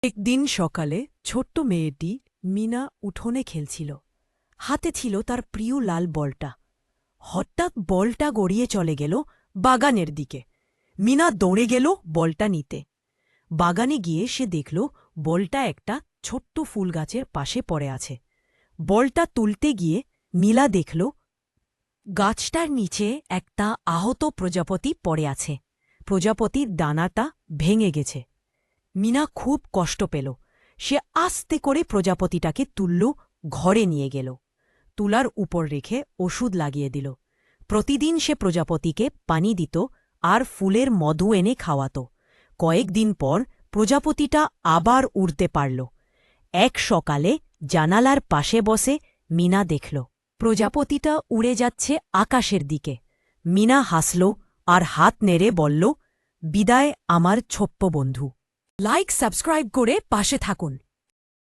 একদিন সকালে ছোট্ট মেয়েটি মিনা উঠোনে খেলছিল। হাতে ছিল তার প্রিয় লাল বলটা। হঠাৎ বলটা গড়িয়ে চলে গেল বাগানের দিকে। মিনা দৌড়ে গেল বলটা নিতে। বাগানে গিয়ে সে দেখল বলটা একটা ছোট্ট ফুল গাছের পাশে পড়ে আছে। বলটা তুলতে গিয়ে মিলা দেখল গাছটার নিচে একটা আহত প্রজাপতি পড়ে আছে। প্রজাপতির ডানাটা ভেঙে গেছে। মিনা খুব কষ্ট পেল। সে আস্তে করে প্রজাপতিটাকে তুলল, ঘরে নিয়ে গেল। তুলার উপর রেখে ওষুধ লাগিয়ে দিল। প্রতিদিন সে প্রজাপতিকে পানি দিত আর ফুলের মধু এনে খাওয়াত। কয়েকদিন পর প্রজাপতিটা আবার উড়তে পারল। এক সকালে জানালার পাশে বসে মিনা দেখল প্রজাপতিটা উড়ে যাচ্ছে আকাশের দিকে। মিনা হাসল আর হাত নেড়ে বলল, বিদায় আমার ছোট্ট বন্ধু। লাইক সাবস্ক্রাইব করে পাশে থাকুন।